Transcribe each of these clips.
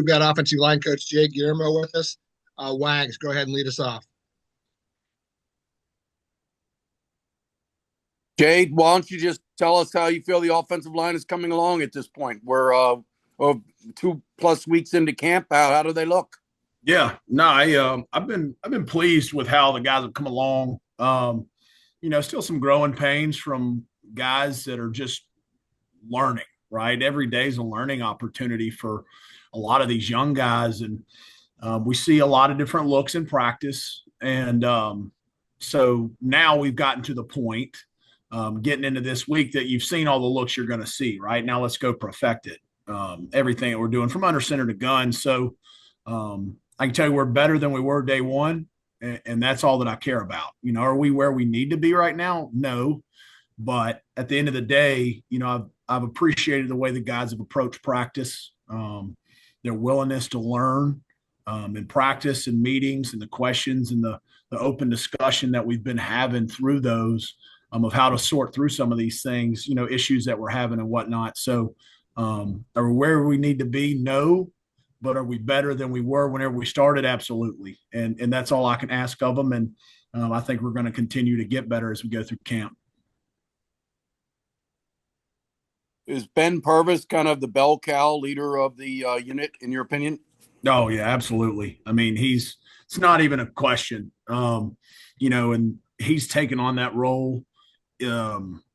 got offensive line coach Jay Guillermo with us. Wags, go ahead and lead us off. Jade, why don't you just tell us how you feel the offensive line is coming along at this point? We're 2+ weeks into camp. How do they look? Yeah, no, I've been pleased with how the guys have come along. Still some growing pains from guys that are just learning, right? Every day is a learning opportunity for a lot of these young guys. And we see a lot of different looks in practice. And so now we've gotten to the point getting into this week that you've seen all the looks you're going to see, right? Now let's go perfect it. Everything that we're doing from under center to gun. So I can tell you we're better than we were day one. And that's all that I care about. Are we where we need to be right now? No. But at the end of the day, I've appreciated the way the guys have approached practice, their willingness to learn in practice and meetings and the questions and the open discussion that we've been having through those of how to sort through some of these things, issues that we're having and whatnot. So are we where we need to be? No. But are we better than we were whenever we started? Absolutely. And that's all I can ask of them. And I think we're going to continue to get better as we go through camp. Is Ben Purvis kind of the bell cow leader of the unit, in your opinion? Oh, yeah, absolutely. I mean, it's not even a question, and he's taken on that role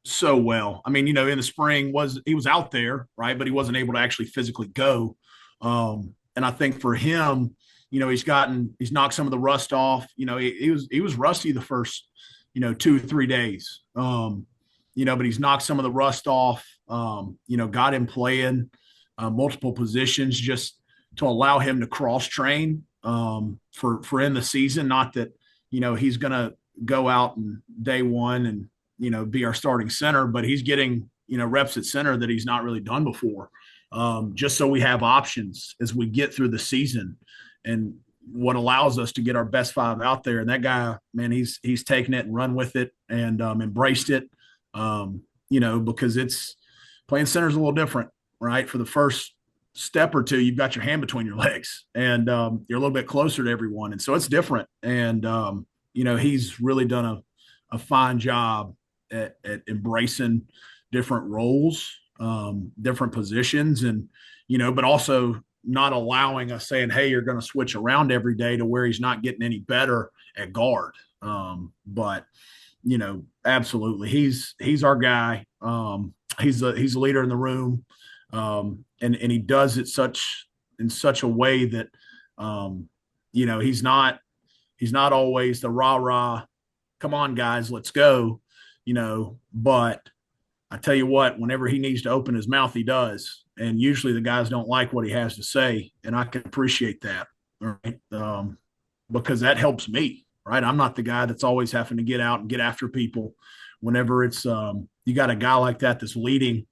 so well. I mean, in the spring he was out there, right, but he wasn't able to actually physically go. And I think for him, he's knocked some of the rust off. He was rusty the first, 2-3 days. But he's knocked some of the rust off. Got him playing multiple positions just to allow him to cross train for in the season. Not that he's going to go out in day one and be our starting center, but he's getting reps at center that he's not really done before. Just so we have options as we get through the season, and what allows us to get our best five out there. And that guy, man, he's taken it and run with it and embraced it. Because it's playing center is a little different, right? For the first step or two, you've got your hand between your legs and you're a little bit closer to everyone. And so it's different. And, he's really done a fine job at embracing different roles, different positions and, but also not allowing us saying, hey, you're going to switch around every day to where he's not getting any better at guard. But absolutely. He's our guy. He's a leader in the room. And he does it in such a way that, he's not always the rah, come on guys, let's go, but I tell you what, whenever he needs to open his mouth, he does. And usually the guys don't like what he has to say. And I can appreciate that. Right? Because that helps me. Right. I'm not the guy that's always having to get out and get after people whenever it's you got a guy like that that's leading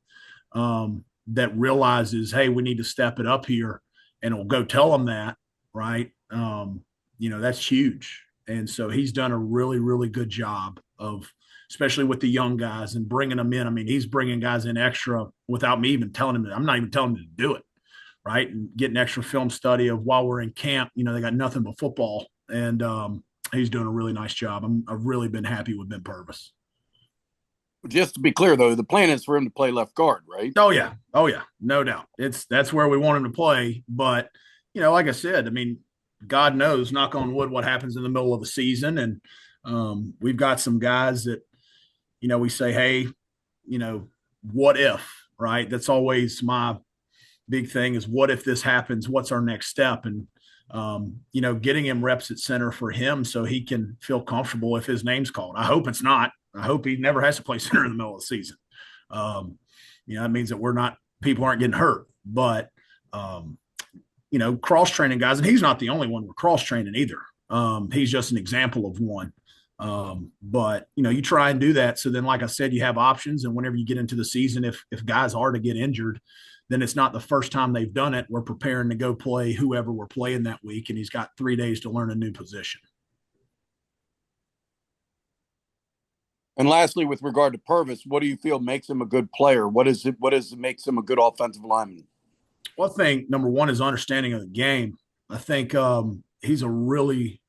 that realizes, hey, we need to step it up here and will go tell them that. Right. That's huge. And so he's done a really, really good job of, especially with the young guys and bringing them in. I mean, he's bringing guys in extra without me even telling him. I'm not even telling him to do it. Right. And getting extra film study of while we're in camp, they got nothing but football. And, he's doing a really nice job. I've really been happy with Ben Purvis. Just to be clear, though, the plan is for him to play left guard, right? Oh yeah, no doubt. That's where we want him to play. But like I said, I mean, God knows, knock on wood, what happens in the middle of the season, and we've got some guys that we say, hey, what if? Right? That's always my big thing is what if this happens? What's our next step? And getting him reps at center for him so he can feel comfortable if his name's called. I hope it's not. I hope he never has to play center in the middle of the season. That means that people aren't getting hurt. But, cross-training guys, and he's not the only one we're cross-training either. He's just an example of one. But, you try and do that. So then, like I said, you have options. And whenever you get into the season, if guys are to get injured, then it's not the first time they've done it. We're preparing to go play whoever we're playing that week, and he's got 3 days to learn a new position. And lastly, with regard to Purvis, what do you feel makes him a good player? What is it makes him a good offensive lineman? Well, I think number one is understanding of the game. I think he's a really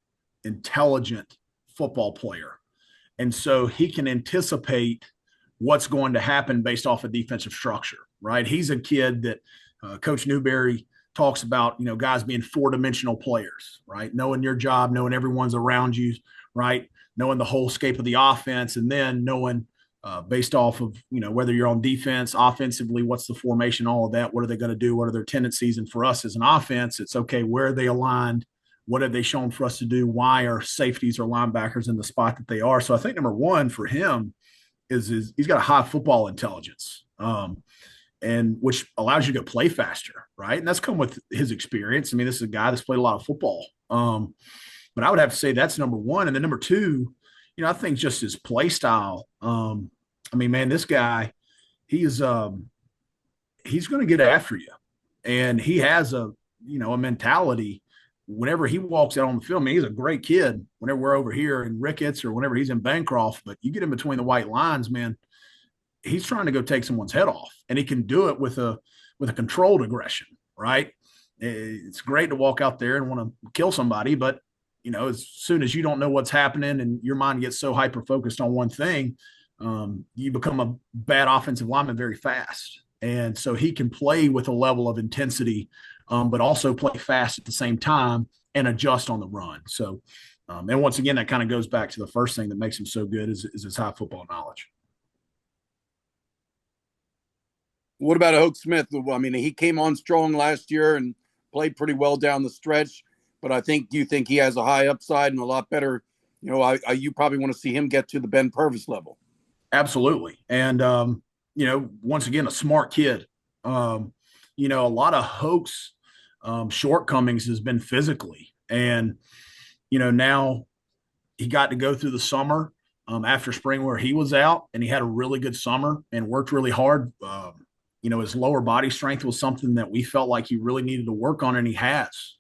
intelligent football player. And so he can anticipate what's going to happen based off of defensive structure, right? He's a kid that Coach Newberry talks about, guys being four-dimensional players, right? Knowing your job, knowing everyone's around you, right? Knowing the whole scape of the offense, and then knowing based off of, whether you're on defense, offensively, what's the formation, all of that, what are they going to do, what are their tendencies? And for us as an offense, it's okay, where are they aligned? What have they shown for us to do? Why are safeties or linebackers in the spot that they are? So I think number one for him is he's got a high football intelligence, and which allows you to play faster, right? And that's come with his experience. I mean, this is a guy that's played a lot of football. But I would have to say that's number one. And then number two, I think just his play style. I mean, man, this guy, he's going to get after you. And he has a mentality whenever he walks out on the field. I mean, he's a great kid whenever we're over here in Ricketts or whenever he's in Bancroft, but you get in between the white lines, man, he's trying to go take someone's head off, and he can do it with a controlled aggression, right? It's great to walk out there and want to kill somebody, but as soon as you don't know what's happening and your mind gets so hyper focused on one thing, you become a bad offensive lineman very fast. And so he can play with a level of intensity, but also play fast at the same time and adjust on the run. So, and once again, that kind of goes back to the first thing that makes him so good is his high football knowledge. What about Hoke Smith? I mean, he came on strong last year and played pretty well down the stretch, but do you think he has a high upside and a lot better? You probably want to see him get to the Ben Purvis level. Absolutely. And, once again, a smart kid. A lot of Hoke's shortcomings has been physically. And, now he got to go through the summer after spring where he was out, and he had a really good summer and worked really hard. His lower body strength was something that we felt like he really needed to work on, and he has,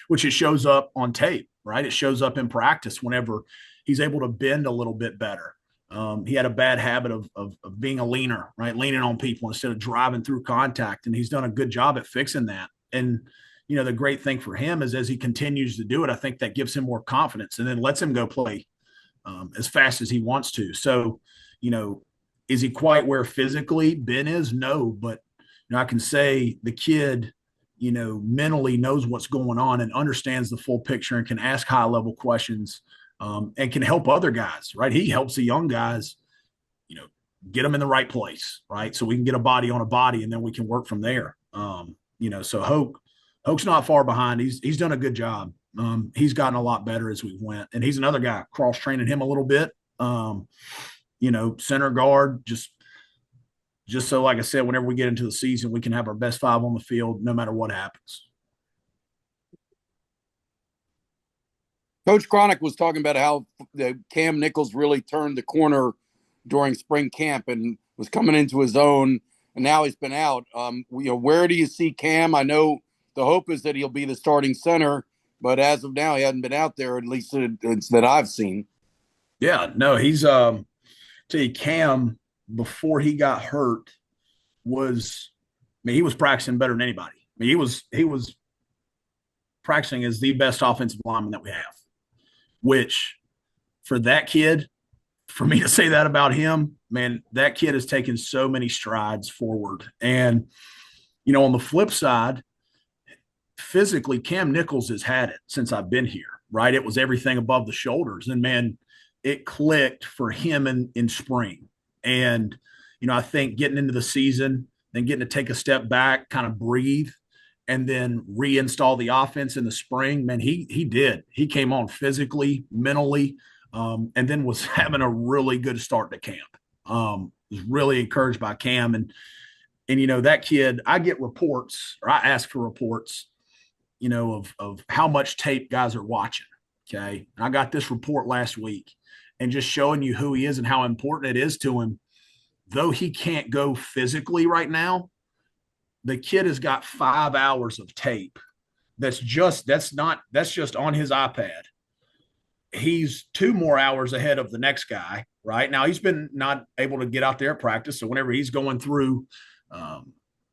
which it shows up on tape, right? It shows up in practice whenever he's able to bend a little bit better. He had a bad habit of being a leaner, right? Leaning on people instead of driving through contact. And he's done a good job at fixing that. And, the great thing for him is as he continues to do it, I think that gives him more confidence and then lets him go play as fast as he wants to. So, is he quite where physically Ben is? No, but I can say the kid, mentally knows what's going on and understands the full picture and can ask high level questions. And can help other guys, right? He helps the young guys, get them in the right place, right? So we can get a body on a body, and then we can work from there. So Hoke's not far behind. He's done a good job. He's gotten a lot better as we went, and he's another guy cross training him a little bit. Center guard, just so, like I said, whenever we get into the season, we can have our best five on the field, no matter what happens. Coach Cronick was talking about how Cam Nichols really turned the corner during spring camp and was coming into his own, and now he's been out. Where do you see Cam? I know the hope is that he'll be the starting center, but as of now, he hasn't been out there, at least that I've seen. Yeah, no, he's tell you, Cam, before he got hurt, he was practicing better than anybody. I mean, he was practicing as the best offensive lineman that we have. Which, for that kid, for me to say that about him, man, that kid has taken so many strides forward. And, on the flip side, physically, Cam Nichols has had it since I've been here, right? It was everything above the shoulders. And, man, it clicked for him in spring. And, I think getting into the season, then getting to take a step back, kind of breathe, and then reinstall the offense in the spring, man, he did. He came on physically, mentally, and then was having a really good start to camp. Was really encouraged by Cam. And that kid, I get reports, or I ask for reports, of how much tape guys are watching. Okay. And I got this report last week, and just showing you who he is and how important it is to him. Though he can't go physically right now, the kid has got 5 hours of tape. That's just on his iPad. He's 2 more hours ahead of the next guy, right? Now he's been not able to get out there at practice. So whenever he's going through,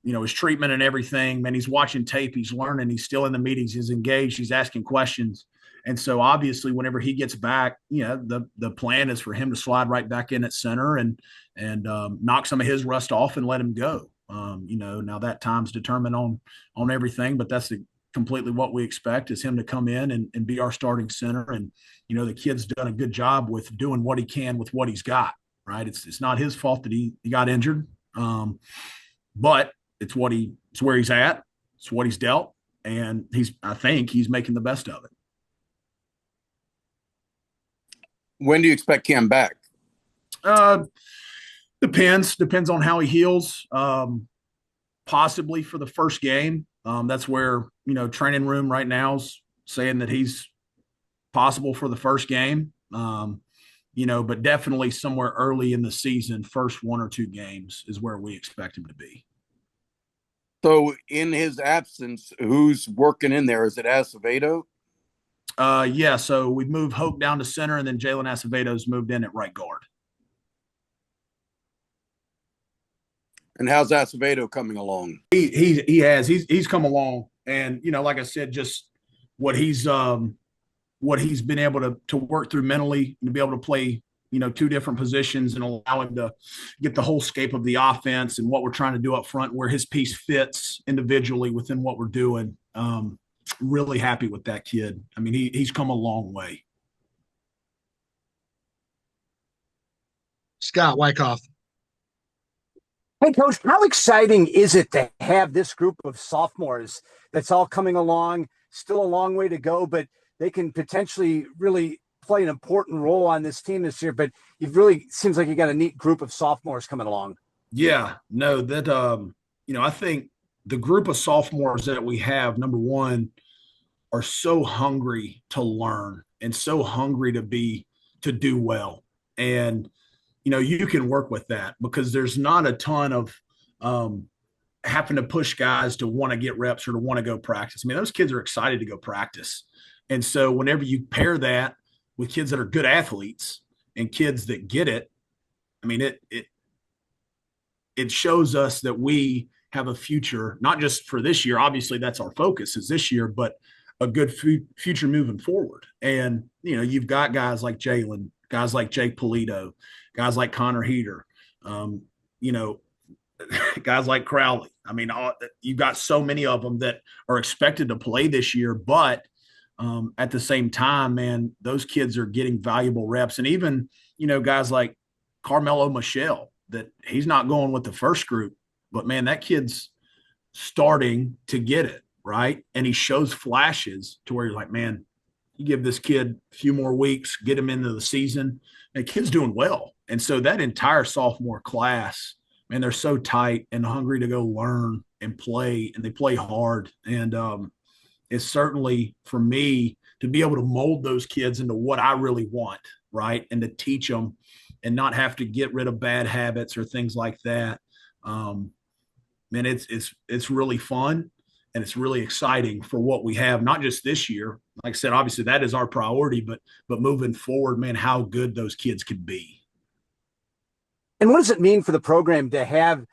his treatment and everything. Man, he's watching tape, he's learning, he's still in the meetings, he's engaged, he's asking questions. And so obviously, whenever he gets back, the plan is for him to slide right back in at center and knock some of his rust off and let him go. Now that time's determined on everything, but that's completely what we expect is him to come in and be our starting center. And the kid's done a good job with doing what he can with what he's got. Right? It's not his fault that he got injured, but it's where he's at. It's what he's dealt, and I think he's making the best of it. When do you expect Cam back? Depends on how he heals. Possibly for the first game. That's where training room right now is saying that he's possible for the first game. But definitely somewhere early in the season, first 1 or 2 games is where we expect him to be. So in his absence, who's working in there? Is it Asavdo? Yeah, so we've moved Hope down to center, and then Jaylen Asavdo's moved in at right guard. And how's Asavdo coming along? He's come along, and like I said, just what he's been able to work through mentally and to be able to play 2 different positions and allow him to get the whole scope of the offense and what we're trying to do up front, where his piece fits individually within what we're doing. Really happy with that kid. I mean, he's come a long way. Scott Wyckoff. Hey, Coach, how exciting is it to have this group of sophomores that's all coming along? Still a long way to go, but they can potentially really play an important role on this team this year. But it really seems like you got a neat group of sophomores coming along. Yeah, no, that I think the group of sophomores that we have, number one, are so hungry to learn and so hungry to do well. And you can work with that because there's not a ton of having to push guys to want to get reps or to want to go practice. I mean, those kids are excited to go practice. And so whenever you pair that with kids that are good athletes and kids that get it, I mean, it shows us that we have a future, not just for this year. Obviously, that's our focus is this year, but a good future moving forward. And, you've got guys like Jaylen, guys like Jake Polito, guys like Connor Heater, guys like Crowley. I mean, you've got so many of them that are expected to play this year, but at the same time, man, those kids are getting valuable reps. And even, guys like Carmelo Michelle, that he's not going with the first group, but man, that kid's starting to get it, right? And he shows flashes to where you're like, man, you give this kid a few more weeks, get him into the season, and the kid's doing well. And so that entire sophomore class, man, they're so tight and hungry to go learn and play, and they play hard. And it's certainly for me to be able to mold those kids into what I really want, right? And to teach them and not have to get rid of bad habits or things like that. Man, it's really fun and it's really exciting for what we have, not just this year. Like I said, obviously that is our priority, but moving forward, man, how good those kids can be. And what does it mean for the program to have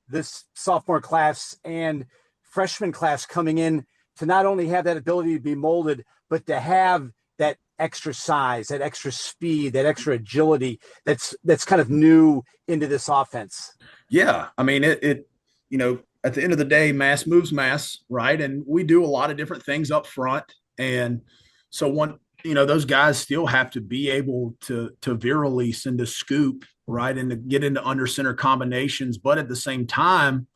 this sophomore class and freshman class coming in to not only have that ability to be molded, but to have that extra size, that extra speed, that extra agility that's kind of new into this offense? Yeah, I mean, it at the end of the day, mass moves mass, right? And we do a lot of different things up front. And so those guys still have to be able to veer release and to scoop, right? And to get into under center combinations. But at the same time,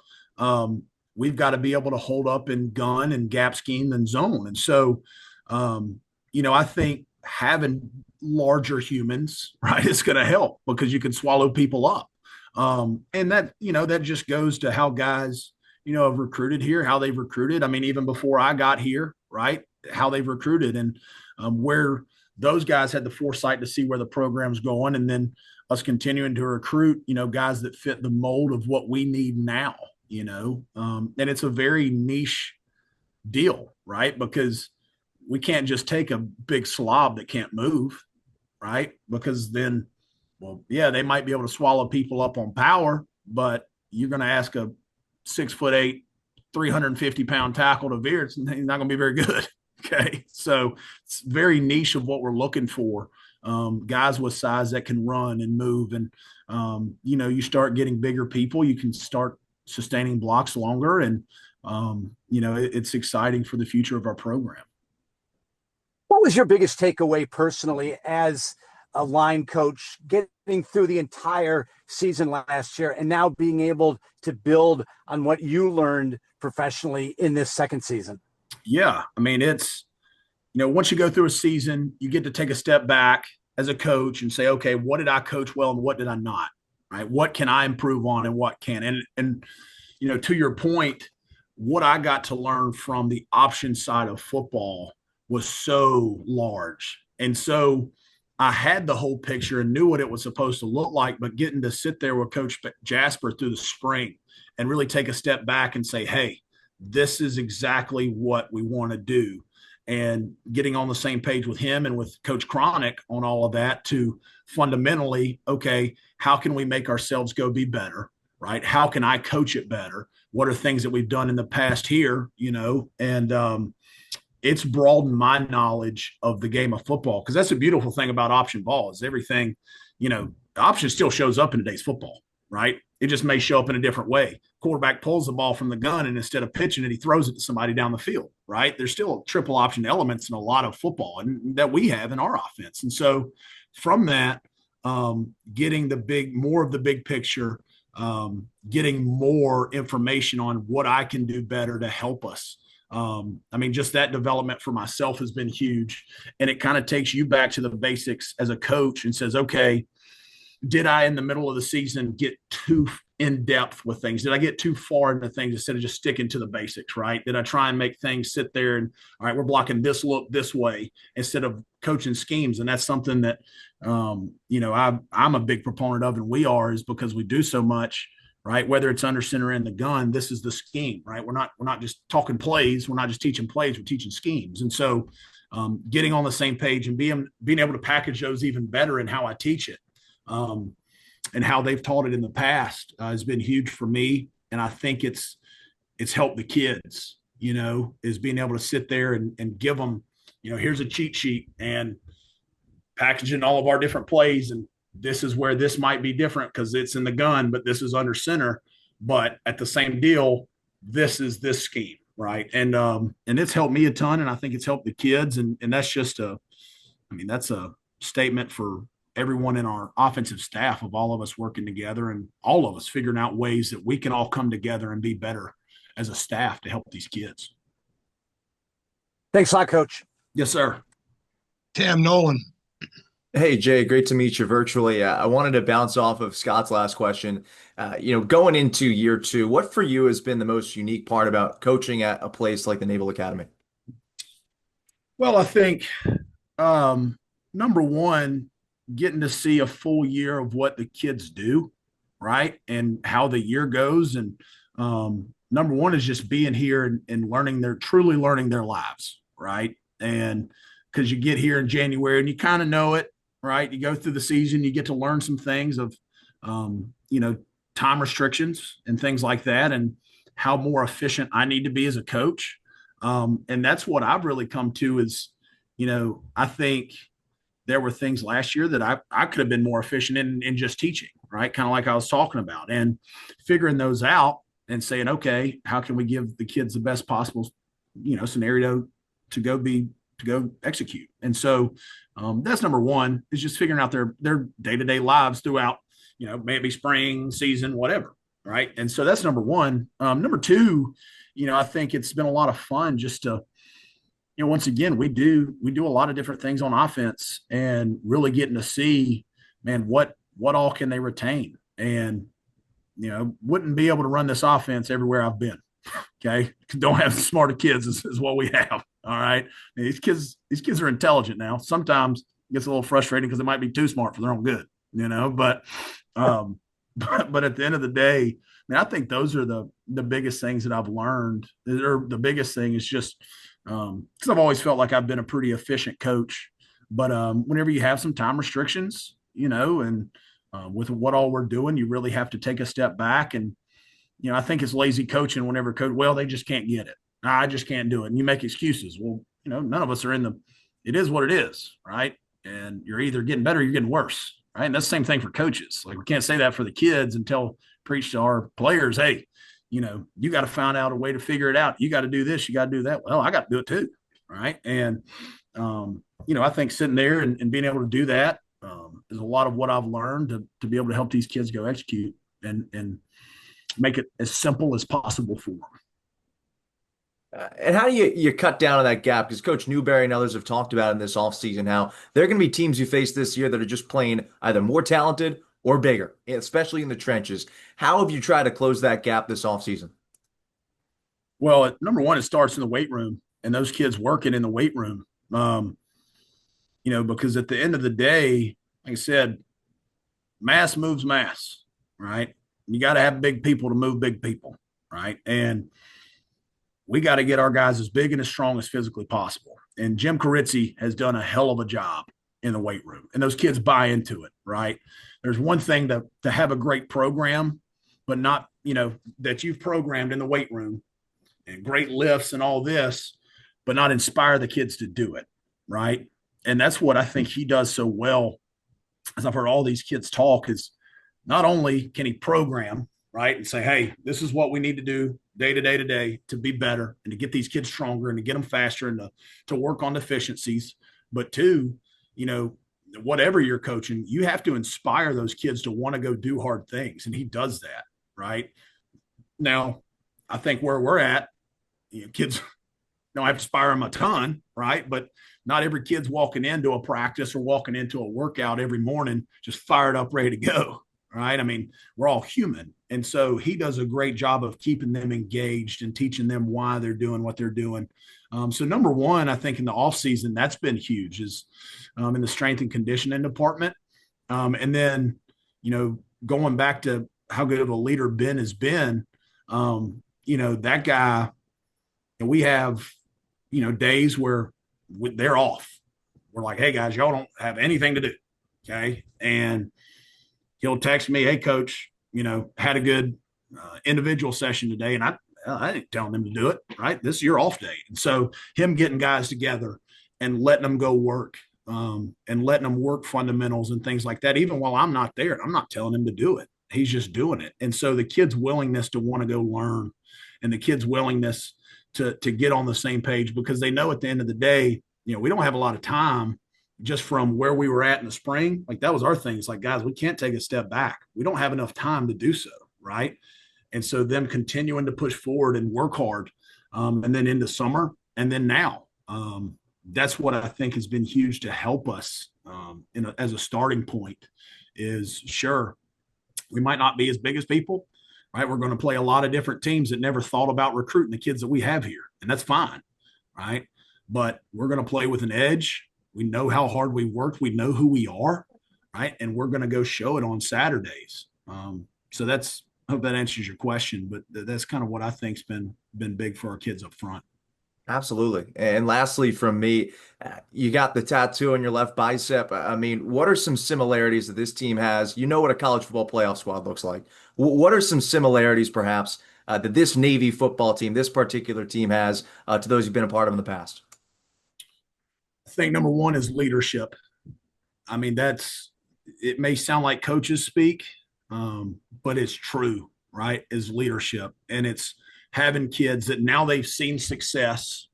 we've got to be able to hold up in gun and gap scheme and zone. And so, I think having larger humans, right, is going to help because you can swallow people up. And that just goes to how guys, have recruited here, how they've recruited. I mean, even before I got here, right, how they've recruited and where those guys had the foresight to see where the program's going. And then us continuing to recruit, guys that fit the mold of what we need now, and it's a very niche deal, right? Because we can't just take a big slob that can't move, right? Because then, well, yeah, they might be able to swallow people up on power, but you're going to ask a 6'8", 350-pound tackle to veer, he's not going to be very good. Okay. So it's very niche of what we're looking for. Guys with size that can run and move. And, you start getting bigger people, you can start sustaining blocks longer. And, it's exciting for the future of our program. What was your biggest takeaway personally as a line coach, getting through the entire season last year and now being able to build on what you learned professionally in this second season? Yeah. I mean, it's, once you go through a season, you get to take a step back as a coach and say, okay, what did I coach well and what did I not? Right? What can I improve on and what can? And to your point, what I got to learn from the option side of football was so large. And so I had the whole picture and knew what it was supposed to look like, but getting to sit there with Coach Jasper through the spring and really take a step back and say, hey, this is exactly what we want to do. And getting on the same page with him and with Coach Cronick on all of that to fundamentally, okay, how can we make ourselves go be better, right? How can I coach it better? What are things that we've done in the past here, and it's broadened my knowledge of the game of football, because that's a beautiful thing about option ball is everything, option still shows up in today's football, right? It just may show up in a different way. Quarterback pulls the ball from the gun, and instead of pitching it, he throws it to somebody down the field, right? There's still triple option elements in a lot of football and that we have in our offense. And so from that, getting more of the big picture, getting more information on what I can do better to help us. Just that development for myself has been huge. And it kind of takes you back to the basics as a coach and says, okay, did I in the middle of the season get too in depth with things? Did I get too far into things instead of just sticking to the basics, right? Did I try and make things sit there and, all right, we're blocking this look this way instead of coaching schemes? And that's something that, I'm a big proponent of, and we are, is because we do so much, right? Whether it's under center in the gun, this is the scheme, right? We're not just talking plays. We're not just teaching plays. We're teaching schemes. And so getting on the same page and being able to package those even better in how I teach it, and how they've taught it in the past has been huge for me. And I think it's helped the kids, is being able to sit there and give them, here's a cheat sheet and packaging all of our different plays. And this is where this might be different because it's in the gun, but this is under center. But at the same deal, this is this scheme, right? And it's helped me a ton, and I think it's helped the kids. And that's just that's a statement for everyone in our offensive staff, of all of us working together and all of us figuring out ways that we can all come together and be better as a staff to help these kids. Thanks a lot, Coach. Yes, sir. Tim Nolan. Hey, Jay, great to meet you virtually. I wanted to bounce off of Scott's last question. Going into year two, what for you has been the most unique part about coaching at a place like the Naval Academy? Well, I think number one, getting to see a full year of what the kids do, right? And how the year goes. And number one is just being here and truly learning their lives, right? And because you get here in January and you kind of know it, right? You go through the season, you get to learn some things of, time restrictions and things like that, and how more efficient I need to be as a coach. And that's what I've really come to is, I think there were things last year that I could have been more efficient in just teaching, right? Kind of like I was talking about, and figuring those out and saying, okay, how can we give the kids the best possible, scenario to go execute? And so that's number one, is just figuring out their day-to-day lives throughout, maybe spring season, whatever. Right. And so that's number one. Number two, I think it's been a lot of fun just to, once again, we do a lot of different things on offense, and really getting to see, man, what all can they retain? And, wouldn't be able to run this offense everywhere I've been. Okay. Don't have smarter kids is what we have. All right. These kids are intelligent now. Sometimes it gets a little frustrating because they might be too smart for their own good, but at the end of the day, I think those are the biggest things that I've learned. Or the biggest thing is just, because I've always felt like I've been a pretty efficient coach, but whenever you have some time restrictions, and with what all we're doing, you really have to take a step back and I think it's lazy coaching whenever coach, well, they just can't get it. I just can't do it. And you make excuses. Well, none of us are it is what it is, right? And you're either getting better or you're getting worse, right? And that's the same thing for coaches. Like, we can't say that for the kids and preach to our players, hey, you got to find out a way to figure it out. You got to do this, you got to do that. Well, I got to do it too, right? And, I think sitting there and being able to do that is a lot of what I've learned to be able to help these kids go execute and make it as simple as possible for them. And how do you cut down on that gap? Because Coach Newberry and others have talked about in this offseason how there are going to be teams you face this year that are just playing either more talented or bigger, especially in the trenches. How have you tried to close that gap this offseason? Well, number one, it starts in the weight room and those kids working in the weight room. Because at the end of the day, like I said, mass moves mass, right? You got to have big people to move big people, right? And we got to get our guys as big and as strong as physically possible. And Jim Carizzi has done a hell of a job in the weight room, and those kids buy into it, right? There's one thing to have a great program, but not, that you've programmed in the weight room and great lifts and all this, but not inspire the kids to do it, right? And that's what I think he does so well, as I've heard all these kids talk, is not only can he program, right, and say, hey, this is what we need to do day to day to be better and to get these kids stronger and to get them faster and to work on deficiencies. But two, whatever you're coaching, you have to inspire those kids to want to go do hard things. And he does that, right? Now, I think where we're at, kids don't have to inspire them a ton, right? But not every kid's walking into a practice or walking into a workout every morning just fired up, ready to go, right? I mean, we're all human. And so he does a great job of keeping them engaged and teaching them why they're doing what they're doing. So number one, I think in the off season, that's been huge, is in the strength and conditioning department. And then, going back to how good of a leader Ben has been, that guy, and we have, days where they're off. We're like, hey guys, y'all don't have anything to do. Okay. And he'll text me, hey coach, had a good individual session today. And I didn't tell him to do it, right? This is your off day. And so him getting guys together and letting them go work and letting them work fundamentals and things like that. Even while I'm not there, I'm not telling him to do it. He's just doing it. And so the kid's willingness to want to go learn and the kid's willingness to get on the same page, because they know at the end of the day, we don't have a lot of time just from where we were at in the spring. Like, that was our thing. It's like, guys, we can't take a step back. We don't have enough time to do so, right? And so them continuing to push forward and work hard, and then into summer and then now, that's what I think has been huge to help us as a starting point. Is, sure, we might not be as big as people, right? We're going to play a lot of different teams that never thought about recruiting the kids that we have here, and that's fine, right? But we're going to play with an edge. We know how hard we worked. We know who we are, right? And we're going to go show it on Saturdays. So I hope that answers your question, but that's kind of what I think's been big for our kids up front. Absolutely. And lastly, from me, you got the tattoo on your left bicep. I mean, what are some similarities that this team has? You know what a college football playoff squad looks like. What are some similarities, perhaps, that this Navy football team, this particular team, has to those you've been a part of in the past? I think number one is leadership. I mean, it may sound like coaches speak, but it's true, right? Is leadership. And it's having kids that now they've seen success.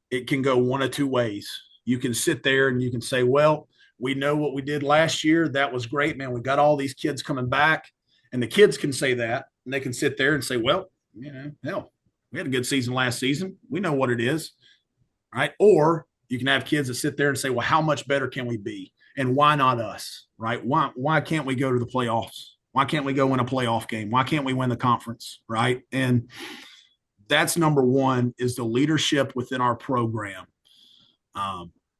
It can go one of two ways. You can sit there and you can say, well, we know what we did last year. That was great, man. We got all these kids coming back. And the kids can say that, and they can sit there and say, well, hell, we had a good season last season. We know what it is, right? Or you can have kids that sit there and say, well, how much better can we be? And why not us, right? Why can't we go to the playoffs? Why can't we go win a playoff game? Why can't we win the conference, right? And that's number one, is the leadership within our program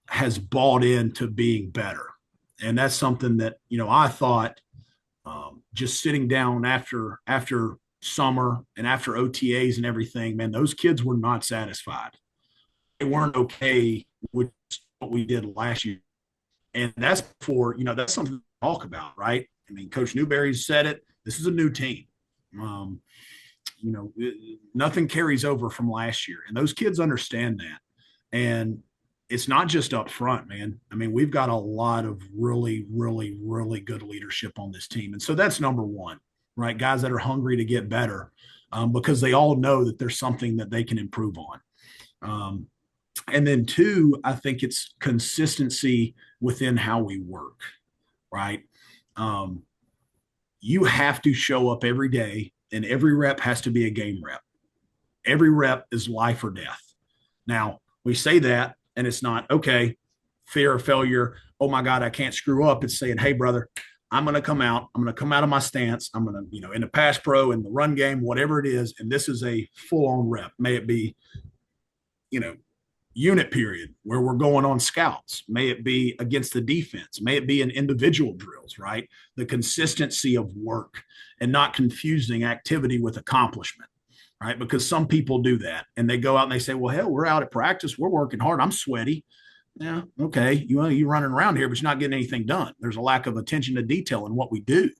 has bought into being better. And that's something that, I thought just sitting down after summer and after OTAs and everything, man, those kids were not satisfied. They weren't okay with what we did last year. And that's that's something to talk about, right? I mean, Coach Newberry said it. This is a new team. nothing carries over from last year. And those kids understand that. And it's not just up front, man. I mean, we've got a lot of really, really, really good leadership on this team. And so that's number one, right? Guys that are hungry to get better because they all know that there's something that they can improve on. And then two, I think it's consistency within how we work, right? You have to show up every day, and every rep has to be a game rep. Every rep is life or death. Now, we say that, and it's not, okay, fear of failure. Oh my God, I can't screw up. It's saying, hey, brother, I'm going to come out. I'm going to come out of my stance. I'm going to, in the pass pro, in the run game, whatever it is. And this is a full on rep. May it be, unit period where we're going on scouts. May it be against the defense. May it be in individual drills, right? The consistency of work and not confusing activity with accomplishment, right? Because some people do that and they go out and they say, well, hell, we're out at practice. We're working hard. I'm sweaty. Yeah. Okay. You're running around here, but you're not getting anything done. There's a lack of attention to detail in what we do.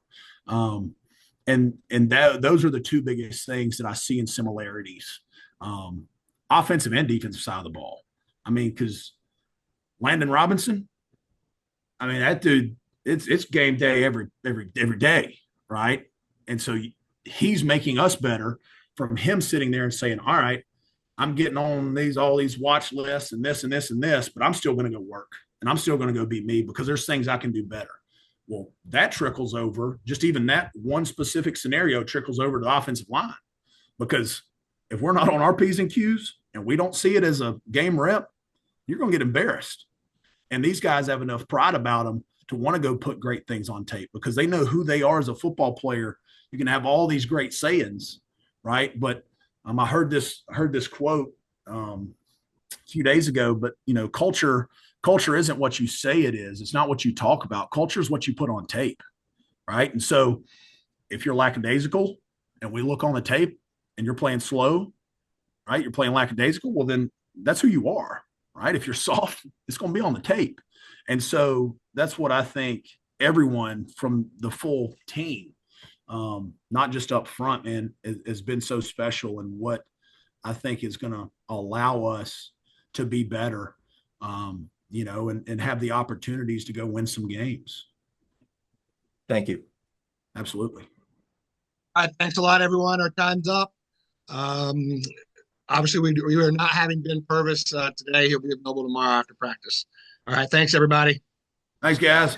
Those are the two biggest things that I see in similarities. Offensive and defensive side of the ball. I mean, because Landon Robinson, I mean, that dude, it's game day every day, right? And so he's making us better from him sitting there and saying, all right, I'm getting on all these watch lists and this and this and this, but I'm still going to go work and I'm still going to go be me because there's things I can do better. Well, that trickles over, just even that one specific scenario trickles over to the offensive line, because if we're not on our P's and Q's and we don't see it as a game rep, you're going to get embarrassed. And these guys have enough pride about them to want to go put great things on tape because they know who they are as a football player. You can have all these great sayings, right? But I heard this quote a few days ago, but culture isn't what you say it is. It's not what you talk about. Culture is what you put on tape, right? And so if you're lackadaisical and we look on the tape and you're playing slow, right? You're playing lackadaisical. Well, then that's who you are, right? If you're soft, it's going to be on the tape. And so that's what I think everyone from the full team, not just up front, man, has been so special and what I think is going to allow us to be better, and have the opportunities to go win some games. Thank you. Absolutely. All right, thanks a lot, everyone. Our time's up. Obviously, we are not having Ben Purvis today. He'll be available tomorrow after practice. All right, thanks, everybody. Thanks, guys.